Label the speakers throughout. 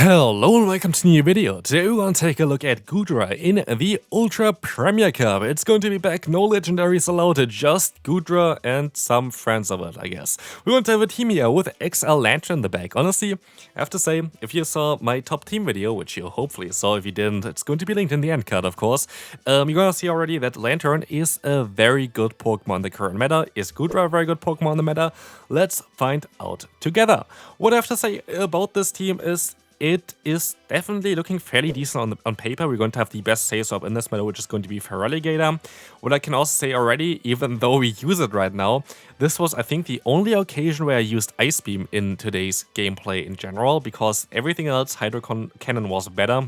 Speaker 1: Hello and welcome to a new video. Today we're going to take a look at Goodra in the Ultra Premier Cup. It's going to be back, no legendaries allowed, just Goodra and some friends of it, I guess. We're going to have a team here with XL Lantern in the back. Honestly, I have to say, if you saw my top team video, which you hopefully saw, if you didn't, it's going to be linked in the end card, of course. You're going to see already that Lantern is a very good Pokemon in the current meta. Is Goodra a very good Pokemon in the meta? Let's find out together. What I have to say about this team is it is definitely looking fairly decent on paper. We're going to have the best save swap in this meta, which is going to be Feraligatr. What I can also say already, even though we use it right now, this was, I think, the only occasion where I used Ice Beam in today's gameplay in general, because everything else, Hydro Cannon was better.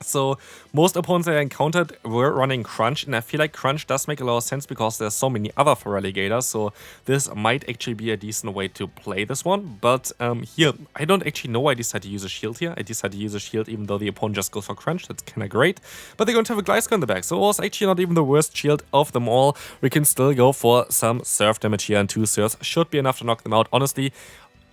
Speaker 1: So most opponents that I encountered were running Crunch, and I feel like Crunch does make a lot of sense because there's so many other Feraligatrs, so this might actually be a decent way to play this one. But here, I don't actually know why I decided to use a shield here. I decided to use a shield even though the opponent just goes for Crunch. That's kind of great. But they're going to have a Gliscor in the back, so it was actually not even the worst shield of them all. We can still go for some Surf damage here, and 2 Surfs should be enough to knock them out. Honestly,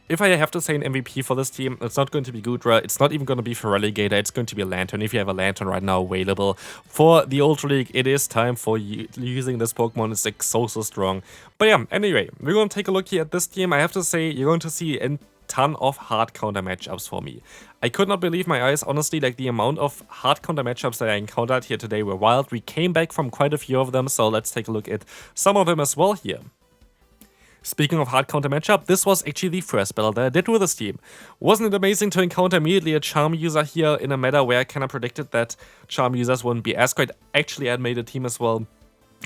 Speaker 1: if I have to say an MVP for this team, it's not going to be Goodra, it's not even going to be Feraligatr, it's going to be a Lantern. If you have a Lantern right now available for the Ultra League, it is time for using this Pokemon. It's like so strong. But yeah, anyway, we're going to take a look here at this team. I have to say, you're going to see a ton of hard counter matchups for me. I could not believe my eyes, honestly. Like, the amount of hard counter matchups that I encountered here today were wild. We came back from quite a few of them, so let's take a look at some of them as well here. Speaking of hard counter matchup, this was actually the first battle that I did with this team. Wasn't it amazing to encounter immediately a Charm user here in a meta where I kind of predicted that Charm users wouldn't be as great? Actually, I made a team as well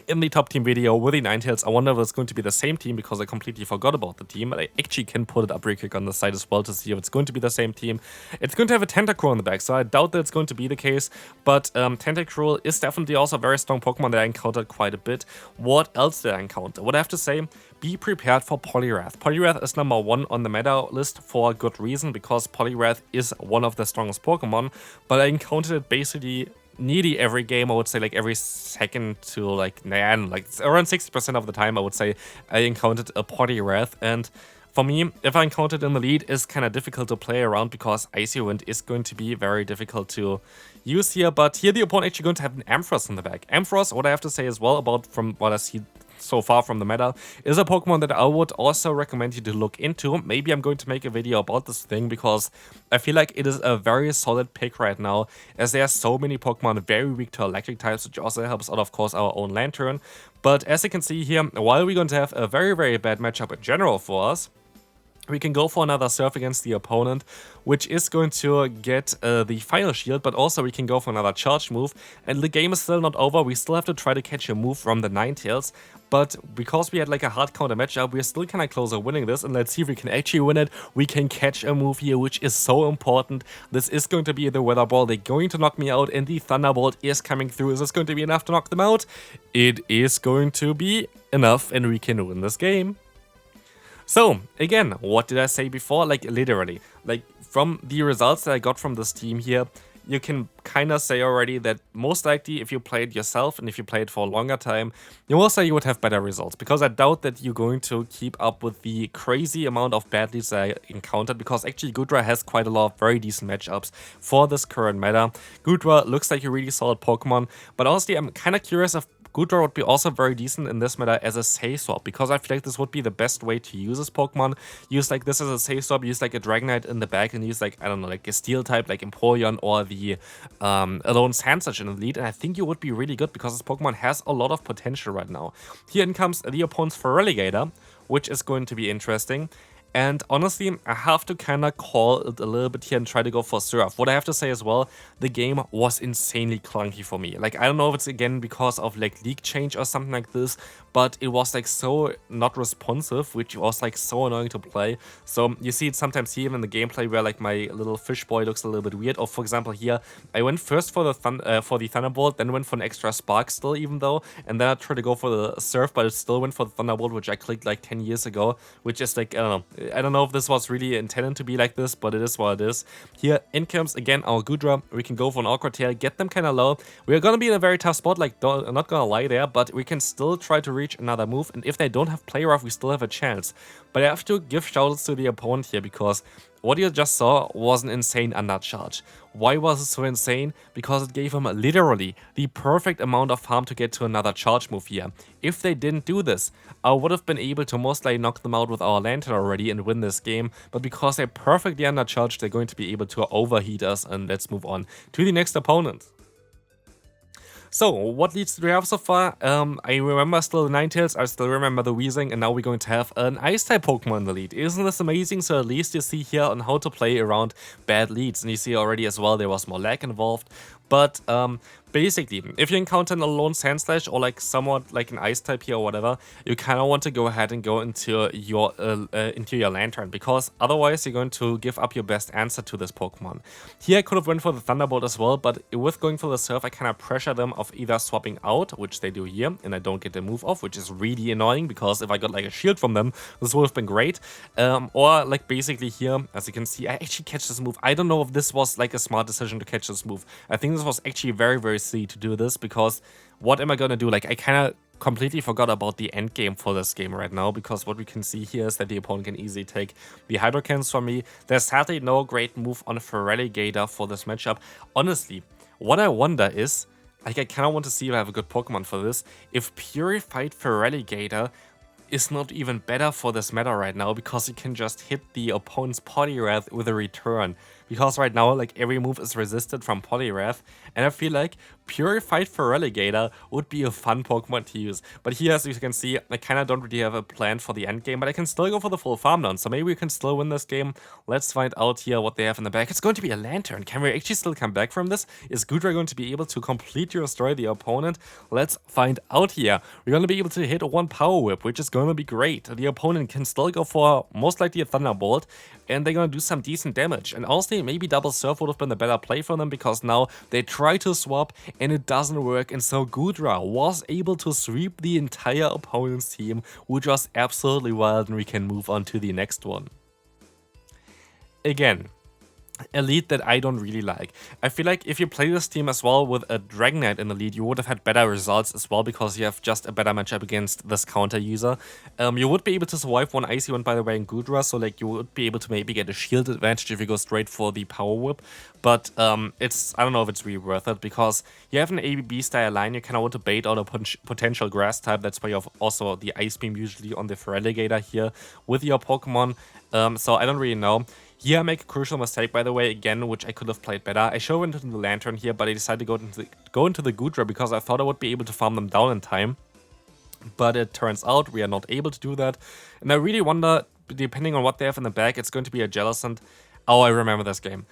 Speaker 1: in the top team video with the Ninetales. I wonder if it's going to be the same team because I completely forgot about the team. I actually can put it up real quick on the side as well to see if it's going to be the same team. It's going to have a Tentacruel on the back, so I doubt that it's going to be the case. But Tentacruel is definitely also a very strong Pokemon that I encountered quite a bit. What else did I encounter? What I have to say, be prepared for Poliwrath. Poliwrath is number 1 on the meta list for a good reason, because Poliwrath is one of the strongest Pokemon, but I encountered it basically nearly every game. I would say like every second to like around 60% of the time I would say I encountered a Poliwrath, and for me, if I encountered in the lead, it's kind of difficult to play around because Icy Wind is going to be very difficult to use here. But here the opponent actually going to have an Ampharos in the back. Ampharos, what I have to say as well about from what I see so far from the meta, is a Pokemon that I would also recommend you to look into. Maybe I'm going to make a video about this thing because I feel like it is a very solid pick right now, as there are so many Pokemon very weak to electric types, which also helps out, of course, our own Lantern. But as you can see here, while we're going to have a very bad matchup in general for us, we can go for another Surf against the opponent, which is going to get the final shield, but also we can go for another charge move. And the game is still not over. We still have to try to catch a move from the Ninetales. But because we had like a hard counter matchup, we're still kind of closer winning this. And let's see if we can actually win it. We can catch a move here, which is so important. This is going to be the Weather Ball. They're going to knock me out, and the Thunderbolt is coming through. Is this going to be enough to knock them out? It is going to be enough, and we can win this game. So, again, what did I say before? Like, literally, like, from the results that I got from this team here, you can kind of say already that most likely if you play it yourself and if you play it for a longer time, you most likely would have better results, because I doubt that you're going to keep up with the crazy amount of bad leads that I encountered, because actually Goodra has quite a lot of very decent matchups for this current meta. Goodra looks like a really solid Pokemon, but honestly, I'm kind of curious if Goodra would be also very decent in this meta as a save swap, because I feel like this would be the best way to use this Pokemon. Use like this as a save swap, use like a Dragonite in the back, and use like, I don't know, like a Steel type like Empoleon or the Alone Sandsearch in the lead, and I think you would be really good because this Pokemon has a lot of potential right now. Here in comes the opponent's Feraligatr, which is going to be interesting. And honestly, I have to kind of call it a little bit here and try to go for Surf. What I have to say as well, the game was insanely clunky for me. Like, I don't know if it's again because of like league change or something like this, but it was like so not responsive, which was like so annoying to play. So you see it sometimes here in the gameplay where like my little fish boy looks a little bit weird. Or for example here, I went first for the Thunderbolt, then went for an extra Spark still, even though, and then I tried to go for the Surf, but it still went for the Thunderbolt, which I clicked like 10 years ago, which is like, I don't know if this was really intended to be like this, but it is what it is. Here in comes again our Goodra. We can go for an Aqua Tail, get them kind of low. We're gonna be in a very tough spot, like I'm not gonna lie there, but we can still try to reach another move, and if they don't have Play Rough, we still have a chance. But I have to give shoutouts to the opponent here, because What you just saw was an insane undercharge. Why was it so insane? Because it gave him literally the perfect amount of farm to get to another charge move here. If they didn't do this, I would have been able to most likely knock them out with our lantern already and win this game, but because they're perfectly undercharged, they're going to be able to overheat us, and let's move on to the next opponent. So, what leads do we have so far? I remember still the Ninetales, I still remember the Weezing, and now we're going to have an Ice-type Pokemon in the lead. Isn't this amazing? So at least you see here on how to play around bad leads, and you see already as well there was more lag involved. But basically, if you encounter an Alone Sandslash or like somewhat like an Ice type here or whatever, you kind of want to go ahead and go into your Lantern, because otherwise you're going to give up your best answer to this Pokemon. Here I could have went for the Thunderbolt as well, but with going for the Surf, I kind of pressure them of either swapping out, which they do here, and I don't get the move off, which is really annoying, because if I got like a shield from them, this would have been great. Or like basically here, as you can see, I actually catch this move. I don't know if this was like a smart decision to catch this move. I think this was actually very, very silly to do this, because what am I gonna do? Like, I kind of completely forgot about the end game for this game right now, because what we can see here is that the opponent can easily take the Hydro Cannons from me. There's sadly no great move on Feraligatr for this matchup. Honestly, what I wonder is, like, I kind of want to see if I have a good Pokemon for this, if Purified Feraligatr is not even better for this meta right now, because you can just hit the opponent's Poliwrath with a return. Because right now, like, every move is resisted from Poliwrath, and I feel like Purified Feraligatr would be a fun Pokemon to use. But here, as you can see, I kind of don't really have a plan for the end game, but I can still go for the full farm down, so maybe we can still win this game. Let's find out here what they have in the back. It's going to be a Lantern. Can we actually still come back from this? Is Goodra going to be able to completely destroy the opponent? Let's find out here. We're going to be able to hit one Power Whip, which is going to be great. The opponent can still go for most likely a Thunderbolt, and they're going to do some decent damage. And honestly, maybe Double Surf would have been the better play for them, because now they try to swap and it doesn't work, and so Goodra was able to sweep the entire opponent's team, which was absolutely wild, and we can move on to the next one. Again, a lead that I don't really like. I feel like if you play this team as well with a Dragonite in the lead, you would have had better results as well, because you have just a better matchup against this counter user. You would be able to survive one Icy one, by the way, in Goodra, so like you would be able to maybe get a shield advantage if you go straight for the Power Whip. But I don't know if it's really worth it, because you have an ABB style line, you kind of want to bait out a potential grass type. That's why you have also the Ice Beam usually on the Feraligatr here with your Pokemon. So I don't really know. Here I make a crucial mistake, by the way, again, which I could have played better. I should have went into the Lantern here, but I decided to go into the Goodra, because I thought I would be able to farm them down in time. But it turns out we are not able to do that. And I really wonder, depending on what they have in the back, it's going to be a Jellicent. Oh, I remember this game.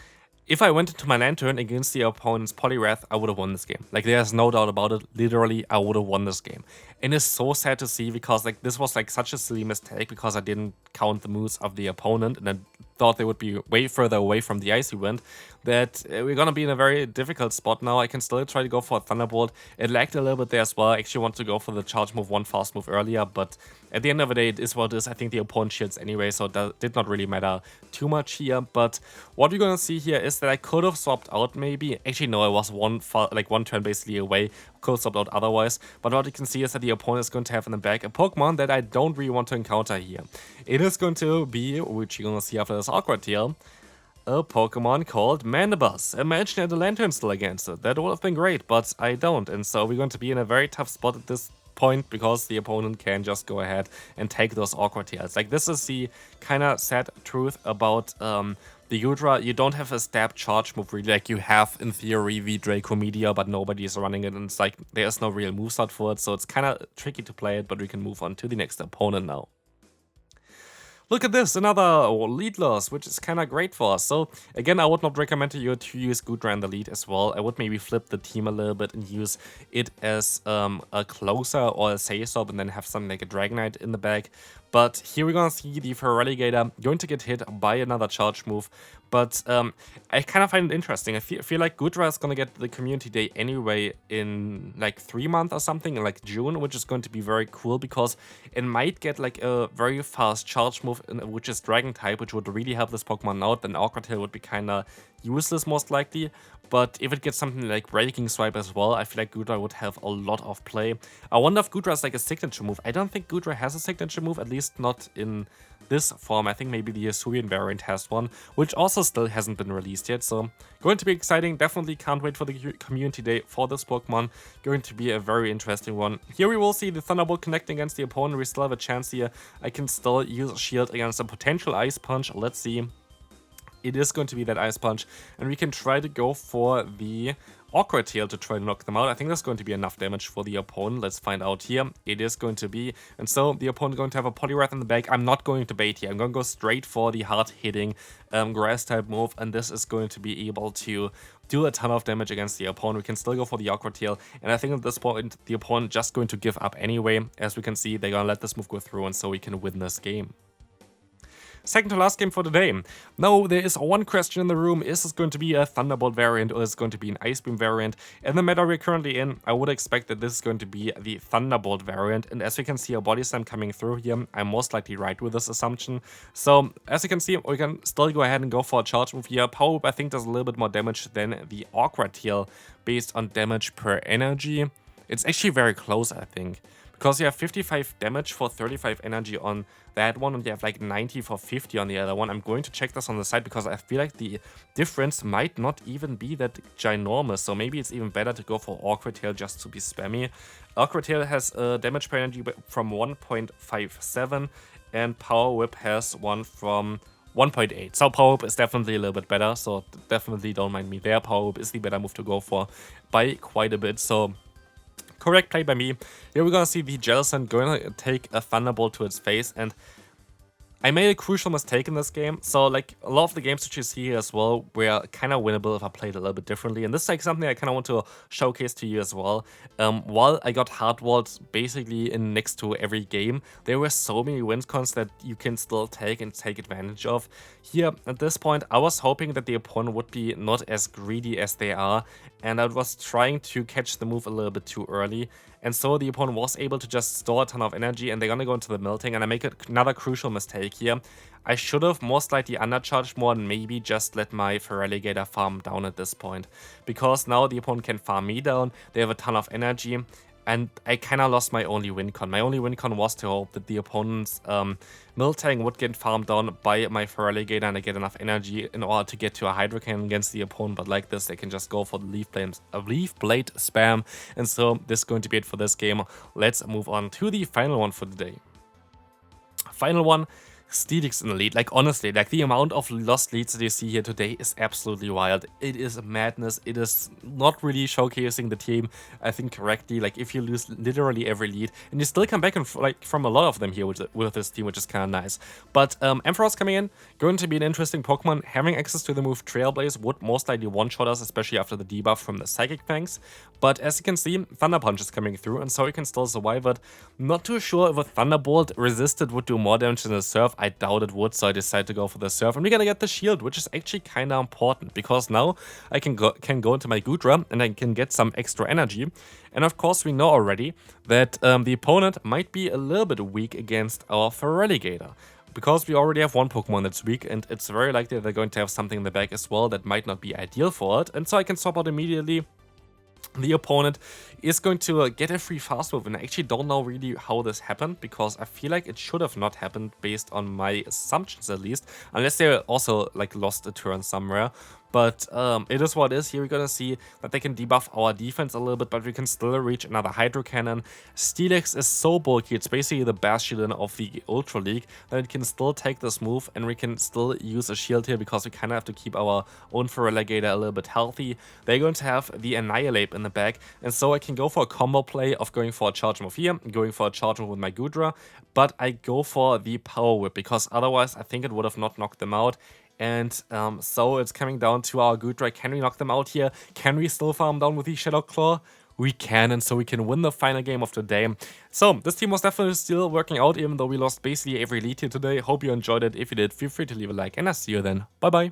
Speaker 1: If I went into my Lantern against the opponent's Poliwrath, I would have won this game. Like, there's no doubt about it. Literally, I would have won this game. And it's so sad to see, because like this was like such a silly mistake, because I didn't count the moves of the opponent, and I thought they would be way further away from the Icy Wind, that we're gonna be in a very difficult spot now. I can still try to go for a Thunderbolt. It lagged a little bit there as well. I actually want to go for the charge move, one fast move earlier, but at the end of the day, it is what it is. I think the opponent shields anyway, so that did not really matter too much here. But what we're gonna see here is that I could have swapped out maybe. Actually, no, I was one turn basically away. Could have swapped out otherwise. But what you can see is that the opponent is going to have in the back a Pokemon that I don't really want to encounter here. It is going to be, which you're gonna see after this Aqua Tail, a Pokemon called Mandibuzz. Imagine I had a Lantern still against it. That would have been great, but I don't. And so we're going to be in a very tough spot at this point, because the opponent can just go ahead and take those Aqua Tails. Like, this is the kind of sad truth about the Goodra. You don't have a stab charge move really, like you have in theory the Draco Meteor, but nobody is running it, and it's like there's no real moveset for it, so it's kind of tricky to play it, but we can move on to the next opponent now. Look at this, another lead loss, which is kind of great for us. So again, I would not recommend you to use Goodra in the lead as well. I would maybe flip the team a little bit and use it as a closer or a Say-Stop, and then have something like a Dragonite in the back. But here we're gonna see the Feraligatr going to get hit by another charge move. But I kind of find it interesting. I feel like Goodra is gonna get the community day anyway in like 3 months or something, in like June, which is going to be very cool, because it might get like a very fast charge move, which is Dragon type, which would really help this Pokemon out. Then Aqua Tail would be kind of useless most likely. But if it gets something like Breaking Swipe as well, I feel like Goodra would have a lot of play. I wonder if Goodra is like a signature move. I don't think Goodra has a signature move, at least least not in this form. I think maybe the Yasuian variant has one, which also still hasn't been released yet, so going to be exciting. Definitely can't wait for the community day for this Pokemon. Going to be a very interesting one. Here we will see the Thunderbolt connecting against the opponent. We still have a chance here. I can still use a shield against a potential Ice Punch. Let's see. It is going to be that Ice Punch, and we can try to go for the Aqua Tail to try to knock them out. I think that's going to be enough damage for the opponent. Let's find out here. It is going to be, and so the opponent is going to have a Poliwrath in the back. I'm not going to bait here. I'm going to go straight for the hard-hitting grass type move, and this is going to be able to do a ton of damage against the opponent. We can still go for the Aqua Tail, and I think at this point the opponent just going to give up anyway. As we can see, they're going to let this move go through, and so we can win this game. Second to last game for today. Now, there is one question in the room. Is this going to be a Thunderbolt variant or is it going to be an Ice Beam variant? In the meta we're currently in, I would expect that this is going to be the Thunderbolt variant. And as we can see a Body Slam coming through here, I'm most likely right with this assumption. So, as you can see, we can still go ahead and go for a charge move here. Power Whip, I think, does a little bit more damage than the Aqua Tail based on damage per energy. It's actually very close, I think. Because you have 55 damage for 35 energy on that one, and you have like 90 for 50 on the other one. I'm going to check this on the side because I feel like the difference might not even be that ginormous. So maybe it's even better to go for Aqua Tail just to be spammy. Aqua Tail has damage per energy from 1.57 and Power Whip has one from 1.8. So Power Whip is definitely a little bit better. So definitely don't mind me there. Power Whip is the better move to go for by quite a bit. So correct play by me. Here we're gonna see the Jellicent going to take a Thunderbolt to its face, and I made a crucial mistake in this game. So like a lot of the games that you see here as well were kind of winnable if I played a little bit differently, and this is like something I kind of want to showcase to you as well. While I got hardwalled basically in next to every game, there were so many win cons that you can still take and take advantage of. Here at this point, I was hoping that the opponent would be not as greedy as they are, and I was trying to catch the move a little bit too early. And so the opponent was able to just store a ton of energy, and they're gonna go into the melting, and I make another crucial mistake here. I should have most likely undercharged more and maybe just let my Feraligatr farm down at this point. Because now the opponent can farm me down, they have a ton of energy, and I kind of lost my only win con. My only win con was to hope that the opponent's Miltank would get farmed down by my Feraligatr and I get enough energy in order to get to a Hydro Cannon against the opponent. But like this, they can just go for the Leaf Blade spam. And so this is going to be it for this game. Let's move on to the final one for today. Final one. Steelix in the lead. Like honestly, like the amount of lost leads that you see here today is absolutely wild. It is madness. It is not really showcasing the team, I think, correctly. Like if you lose literally every lead and you still come back and like from a lot of them here with this team, which is kind of nice. But Ampharos coming in, going to be an interesting Pokemon. Having access to the move Trailblaze would most likely one-shot us, especially after the debuff from the Psychic Fangs. But as you can see, Thunder Punch is coming through, and so we can still survive it. Not too sure if a Thunderbolt resisted would do more damage than a Surf. I doubt it would, so I decided to go for the Surf. And we're gonna get the Shield, which is actually kind of important, because now I can go into my Goodra, and I can get some extra energy. And of course, we know already that the opponent might be a little bit weak against our Feraligatr. Because we already have one Pokemon that's weak, and it's very likely they're going to have something in the back as well that might not be ideal for it. And so I can swap out immediately. The opponent is going to get a free fast move, and I actually don't know really how this happened, because I feel like it should have not happened based on my assumptions at least, unless they also like lost a turn somewhere. But it is what it is. Here we're gonna see that they can debuff our defense a little bit, but we can still reach another Hydro Cannon. Steelix is so bulky, it's basically the Bastion of the Ultra League, that it can still take this move, and we can still use a shield here because we kind of have to keep our own Feraligatr a little bit healthy. They're going to have the Annihilate in the back, and so I can go for a combo play of going for a charge move here, going for a charge move with my Goodra, but I go for the Power Whip because otherwise I think it would have not knocked them out. And so it's coming down to our Goodra. Can we knock them out here? Can we still farm down with the Shadow Claw? We can, and so we can win the final game of the day. So this team was definitely still working out, even though we lost basically every lead here today. Hope you enjoyed it. If you did, feel free to leave a like, and I'll see you then. Bye bye.